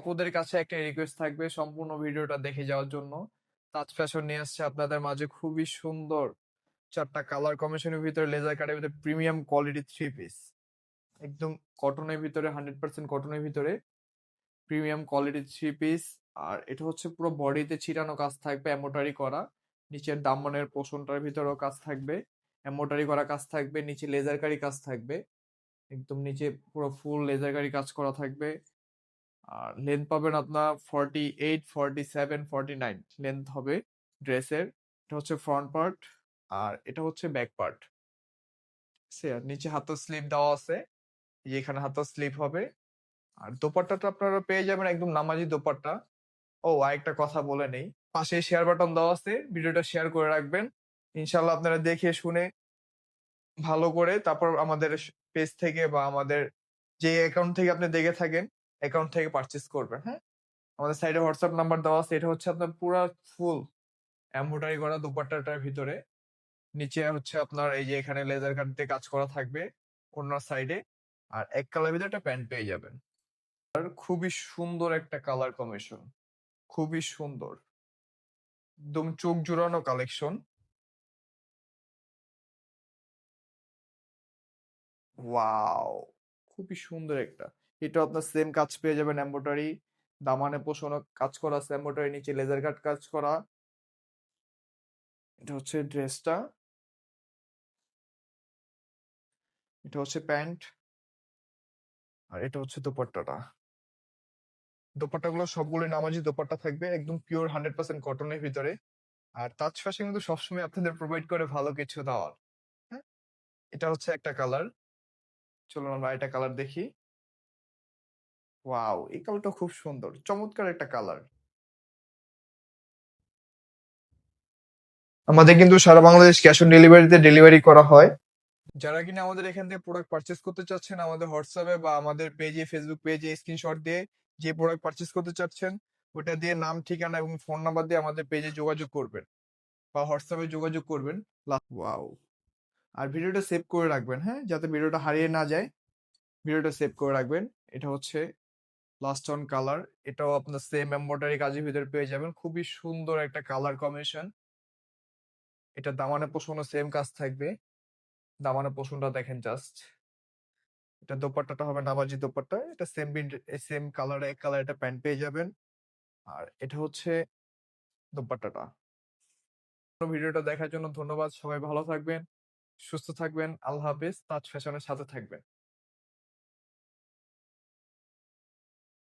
আপুদের কাছে একটা রিকোয়েস্ট থাকবে সম্পূর্ণ ভিডিওটা দেখে যাওয়ার জন্য। তাজ ফ্যাশন নিয়ে আসছে আপনাদের মাঝে খুবই সুন্দর 4টা কালার কম্বিনেশনের ভিতরে লেজার কাটের ভিতরে প্রিমিয়াম কোয়ালিটি 3 পিস। একদম কটনের ভিতরে 100% কটনের ভিতরে প্রিমিয়াম কোয়ালিটি 3 পিস। আর এটা হচ্ছে পুরো বডিতে ছিটানো কাজ থাকবে, এমব্রয়ডারি করা। নিচের দামনের পোর্শনটার ভিতরেও কাজ থাকবে, এমব্রয়ডারি করা কাজ থাকবে, নিচে লেজার কারি কাজ থাকবে। একদম নিচে পুরো ফুল লেজার কারি কাজ করা থাকবে। আর লেন্থ পাবেন আপনার 48, 47, 49 লেন্থ হবে ড্রেসের। এটা হচ্ছে ফ্রন্ট পার্ট আর এটা হচ্ছে ব্যাক পার্ট। আর নিচে হাতের স্লিভ দেওয়া আছে, এই যে এখানে হাতের স্লিভ হবে। আর দোপাট্টাটা আপনারা পেয়ে যাবেন একদম নামাজি দোপাট্টা। ও আরেকটা কথা বলে নেই, পাশে শেয়ার বাটন দেওয়া আছে, ভিডিওটা শেয়ার করে রাখবেন। ইনশাল্লাহ আপনারা দেখে শুনে ভালো করে তারপর আমাদের পেজ থেকে বা আমাদের যে অ্যাকাউন্ট থেকে আপনি দেখে থাকেন অ্যাকাউন্ট থেকে পারচেজ করবেন। হ্যাঁ, আমাদের সাইডে হোয়াটসঅ্যাপ নাম্বার দেওয়া আছে। এটা হচ্ছে আপনার পুরা ফুল এমব্রয়ডারি করা দোপাট্টাটার ভিতরে। নিচে হচ্ছে আপনার এই যে এখানে লেজার কাট দিয়ে কাজ করা থাকবে ওনার সাইডে। আর এক কালার ভিতরে একটা প্যান্ট পেয়ে যাবেন। আর খুবই সুন্দর একটা কালার কম্বিনেশন, খুবই সুন্দর, একদম চোখ জুড়ানো কালেকশন। ওয়াও, খুবই সুন্দর একটা। এটা আপনার সেম কাজ পেয়ে যাবেন এমব্রয়ডারি, দামানে পোষণ কাজ করা আছে এমব্রয়ডারি, নিচে লেজার কাট কাজ করা। এটা হচ্ছে ড্রেসটা, এটা হচ্ছে প্যান্ট, আর এটা হচ্ছে দোপাট্টাটা। দোপাট্টাগুলো সবগুলো নামাজি দোপাট্টা থাকবে, একদম পিওর 100% কটনের ভিতরে। আর তাজ ফ্যাশন কিন্তু সবসময় আপনাদের প্রোভাইড করে ভালো কিছু দেওয়ার। হ্যাঁ, এটা হচ্ছে একটা কালার। চলুন আমরা এটা কালার দেখি। ওয়াও, এই কালারটা খুব সুন্দর, চমৎকার একটা কালার। আমাদের কিন্তু সারা বাংলাদেশ ক্যাশ অন ডেলিভারিতে ডেলিভারি করা হয়। যারা কিনা আমাদের এখান থেকে প্রোডাক্ট পারচেজ করতে চাচ্ছেন, আমাদের হোয়াটসঅ্যাপে বা আমাদের পেজে, ফেসবুক পেজে স্ক্রিনশট দিয়ে যে প্রোডাক্ট পারচেজ করতে চাচ্ছেন ওটা দিয়ে নাম, ঠিকানা এবং ফোন নাম্বার দিয়ে আমাদের পেজে যোগাযোগ করবেন বা হোয়াটসঅ্যাপে যোগাযোগ করবেন। ওয়াও, আর ভিডিওটা সেভ করে রাখবেন, হ্যাঁ, যাতে ভিডিওটা হারিয়ে না যায়। ভিডিওটা সেভ করে রাখবেন। এটা হচ্ছে লাস্ট অন কালার, এটাও আপনার সেম এমব্রয়ডারি কাজের ভিতরে পেয়ে যাবেন, খুবই সুন্দর একটা কালার কম্বিনেশন। এটা দামানে পোষণও সেম কাজ থাকবে, দামানে পোষণটা দেখেন জাস্ট। এটা দোপাট্টাটা হবে নামাজি দোপাট্টা, এটা সেম সেম কালারে এক কালার একটা প্যান্ট পেয়ে যাবেন। আর এটা হচ্ছে দোপাট্টাটা। ভিডিওটা দেখার জন্য ধন্যবাদ, সবাই ভালো থাকবেন, সুস্থ থাকবেন, আল্লাহ হাফেজ। তাজ ফ্যাশনের সাথে থাকবেন।